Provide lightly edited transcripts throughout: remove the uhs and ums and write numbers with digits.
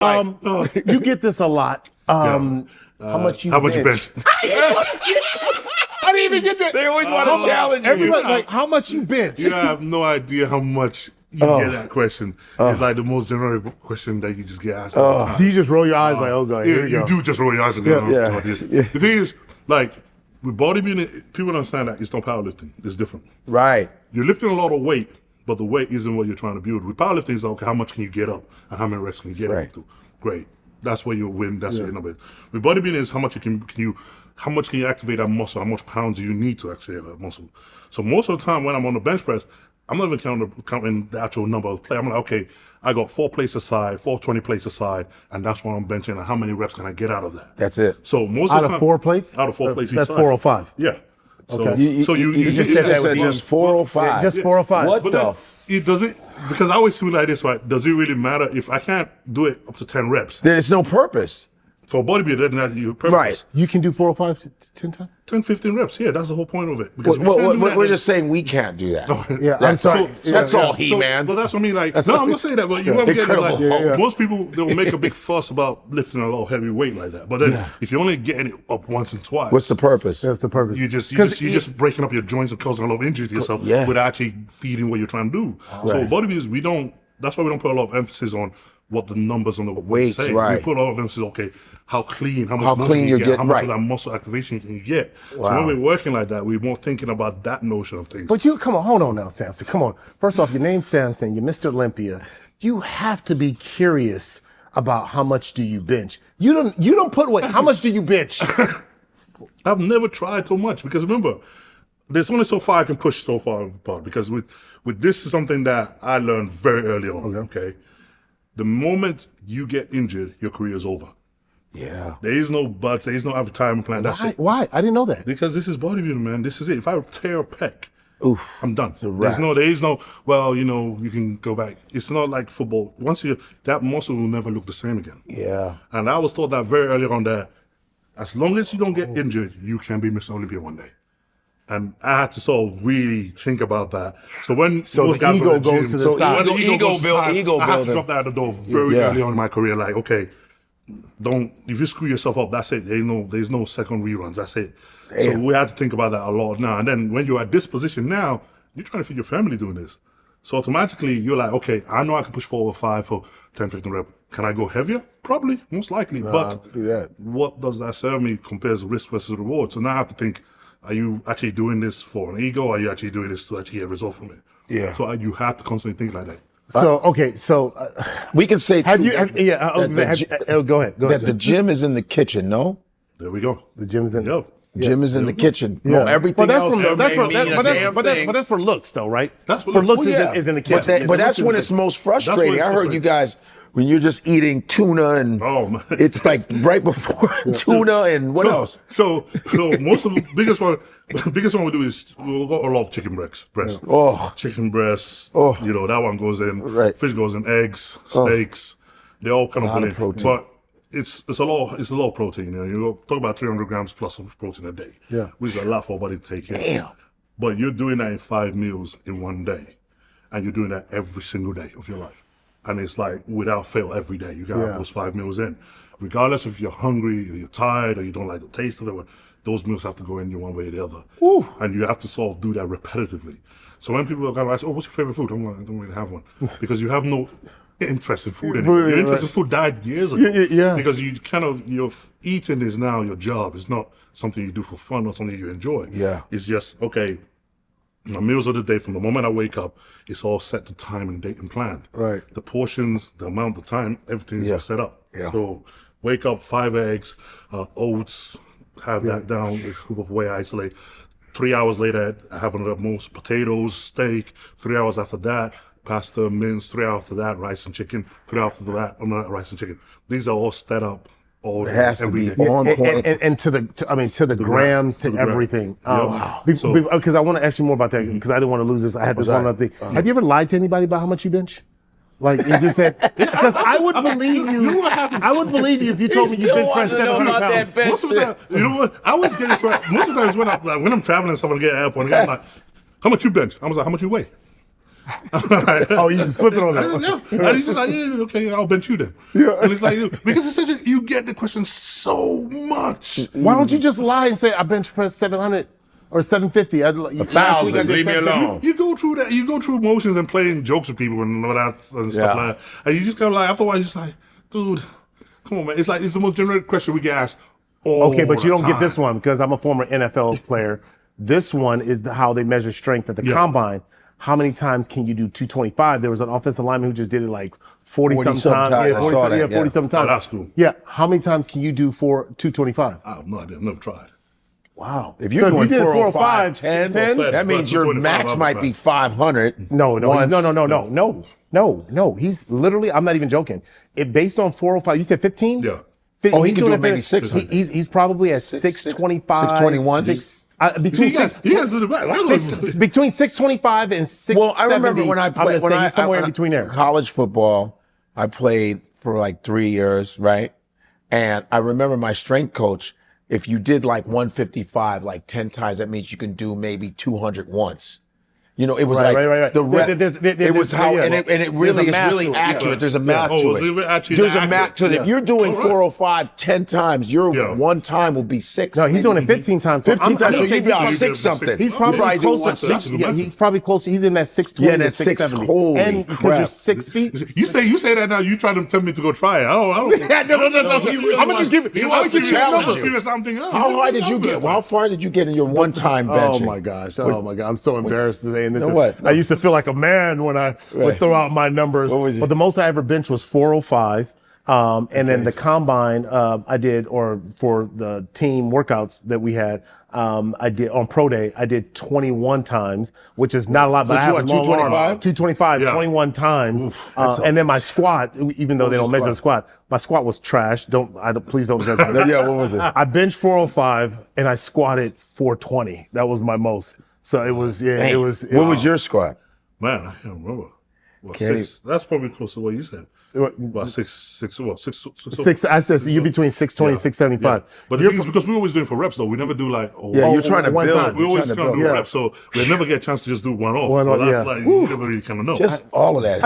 You get this a lot. How much you bench? I didn't even get that. They always want to challenge you. Everybody, like, how much you bench? You have no idea how much you get that question. It's like the most generic question that you just get asked. Do you just roll your eyes like, oh, God, here we go. You do just roll your eyes and go, The thing is, like, with bodybuilding, people understand that it's not powerlifting. It's different. Right. You're lifting a lot of weight, but the weight isn't what you're trying to build. With powerlifting, it's like, okay, how much can you get up and how many reps can you get up to? Great. That's where you win. That's where you know it. With bodybuilding, is how much how much can you activate that muscle? How much pounds do you need to activate that muscle? So most of the time when I'm on the bench press, I'm not even counting the actual number of plays. I'm like, okay, I got 4 plates aside, 420 plates aside, and that's what I'm benching. And how many reps can I get out of that? That's it. So most out of the time, of 4 plates? Out of 4 plates. That's 405. Yeah. Okay. So you just said that just 405. Yeah, just 405. What but the? It doesn't, because I always feel like this, right? Does it really matter if I can't do it up to 10 reps? Then it's no purpose. For a bodybuilder, that's your purpose. Right. You can do 405 10 times? 10, 15 reps. Yeah, that's the whole point of it. Because We're just saying we can't do that. Yeah, I'm sorry. That's all man. But that's what I mean. Like, no, I'm not saying that, but you know what I'm getting like, most people, they'll make a big fuss about lifting a lot of heavy weight like that. But then if you're only getting it up once and twice. What's the purpose? That's the purpose. You're just breaking up your joints and causing a lot of injury to yourself without actually feeding what you're trying to do. So bodybuilders, that's why we don't put a lot of emphasis on what the numbers on the weight say. Right. We put a lot of emphasis, okay, how much clean you get, how much right. of that muscle activation you can get. Wow. So when we're working like that, we're more thinking about that notion of things. But come on, hold on now, Samson. Come on. First off, your name's Samson. You're Mr. Olympia. You have to be curious about how much do you bench. You don't put away. How much do you bench? I've never tried so much because remember, there's only so far I can push so far apart because with this is something that I learned very early on. Okay. The moment you get injured, your career is over. Yeah. There is no buts. There is no retirement plan. That's it. Why? I didn't know that. Because this is bodybuilding, man. This is it. If I tear a pec, I'm done. There is no, well, you can go back. It's not like football. Once that muscle will never look the same again. Yeah. And I was taught that very early on that as long as you don't get injured, you can be Mr. Olympia one day. And I had to sort of really think about that. So when those guys ego goes to the side. When the ego building. I had to drop that at the door very early on in my career. Like, okay, if you screw yourself up, that's it. There's no second reruns. That's it. Damn. So we had to think about that a lot now. And then when you're at this position now, you're trying to feed your family doing this. So automatically you're like, okay, I know I can push 4 or 5 for 10, 15 reps. Can I go heavier? Probably, most likely. But what does that serve me compared to risk versus reward? So now I have to think, are you actually doing this for an ego? Or are you actually doing this to actually get a result from it? Yeah. So you have to constantly think like that. So we can say go ahead. That the gym is in the kitchen. No, there we go. The gym's in. Gym is in the kitchen. No, everything else. But that's for looks, though, right? That's for looks is in the kitchen. But that's when it's most frustrating. I heard you guys. When you're just eating tuna and it's like right before tuna and what else? So most of the biggest one we do is we'll go a lot of chicken breast. Chicken breast. That one goes in. Right. Fish goes in. Eggs, steaks. They all kind of go in. But it's a lot of protein. You talk about 300 grams plus of protein a day. Yeah. Which is a lot for a body to take in. Damn. But you're doing that in 5 meals in one day, and you're doing that every single day of your life. And it's like without fail every day you gotta have those 5 meals in, regardless if you're hungry or you're tired or you don't like the taste of it. Those meals have to go in one way or the other. Ooh. And you have to sort of do that repetitively. So when people are kind of ask, what's your favorite food? I'm like, I don't really have one because you have no interest in food anymore. Your interest in food died years ago. Because your eating is now your job. It's not something you do for fun or something you enjoy. Yeah. It's just okay. My meals of the day, from the moment I wake up, it's all set to time and date and planned. Right. The portions, the amount, the time, everything is all set up. Yeah. So wake up, 5 eggs, oats, have that down, a scoop of whey isolate. 3 hours later, I have another most potatoes, steak. 3 hours after that, pasta, mince. 3 hours after that, rice and chicken. 3 hours after that, another rice and chicken. These are all set up. It has to be on point. And to the grams, to everything. Wow. Because I want to ask you more about that because I didn't want to lose this. I had this one other thing. Have you ever lied to anybody about how much you bench? Like you just said, because I would believe you. I would believe you if you told me you bench press 700 pounds. Most of the time, you know what? I always get this right. Most of the times when I'm traveling and stuff, I get at an airport, and I'm like, how much you bench? I was like, how much you weigh? Oh, you just flip it on that. Yeah. And he's just like, yeah, okay, I'll bench you then. Yeah. And it's like, because essentially you get the question so much. Why don't you just lie and say, I bench press 700 or 750? 1,000, leave me alone. You go through that, you go through emotions and playing jokes with people and all that and stuff like that. And you just kind of like, after a while, you're just like, dude, come on, man. It's like, it's the most generic question we get asked all Okay, but you don't the get this one because I'm a former NFL player. This one is how they measure strength at the combine. How many times can you do 225? There was an offensive lineman who just did it like 40-something times. Yeah, 40-something times. Oh, that's cool. Yeah, how many times can you do for 225? I have no idea. I've never tried. Wow. If you're doing 405, 10, that means your max might be 500. No. He's literally, I'm not even joking. Based on 405, you said 15? Yeah. Oh, he can do maybe 600. He's probably at 625. 621? Between 625 and 670. Well, I remember when I played, somewhere in between there. College football, I played for like 3 years, right? And I remember my strength coach, if you did like 155 like 10 times, that means you can do maybe 200 once. You know, it was right. The rep. It was how, and it really is really accurate. There's a math to it. There's a math to it. If you're doing 405 10 times, your one time will be 6. No, he's doing it 15 times. 15 times, so you'd be on 6 something. He's probably closer. He's probably closer. He's in that 620 to 670. Holy and crap. You're 6 feet. You say that now. You trying to tell me to go try it. I don't. No. I'm gonna just give it. He wants to challenge you. How high did you get? How far did you get in your one-time benching? Oh my gosh. I'm so embarrassed today. And this is what? I used to feel like a man when I would throw out my numbers. What was it? But the most I ever benched was 405. And then the combine I did, or for the team workouts that we had, I did on pro day, I did 21 times, which is not a lot, but I have a long arm. 225, 21 times. And then my squat, even though they don't measure the squat, my squat was trash. Please don't judge me. Yeah, what was it? I benched 405 and I squatted 420. That was my most. So it was, it was. What was your squat? Man, I can't remember. Well, 6. That's probably close to what you said. About 6. I said you're between 620 and 675. Yeah. But the thing is, because we always doing it for reps, though, we never do like. You're trying to build. We always kind of do reps, so we never get a chance to just do one off. That's like you never really kind of know. Just all of that.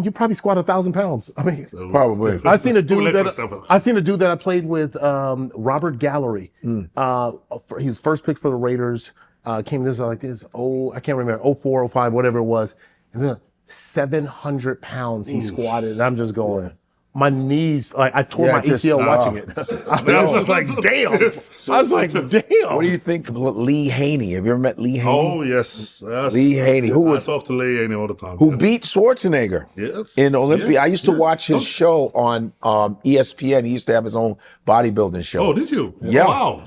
You probably squat 1,000 pounds. I mean, probably. I seen a dude that I played with, Robert Gallery. His first pick for the Raiders. Came this like this. I can't remember. 04, 05, whatever it was. And then 700 pounds he squatted, and I'm just going. My knees, like I tore my ACL watching it. I was just like, damn. I was like, damn. What do you think of Lee Haney? Have you ever met Lee Haney? Oh, yes. Lee Haney. I talk to Lee Haney all the time. Who beat Schwarzenegger in Olympia. Yes, I used to watch his show on ESPN. He used to have his own bodybuilding show. Oh, did you? Yeah. Wow.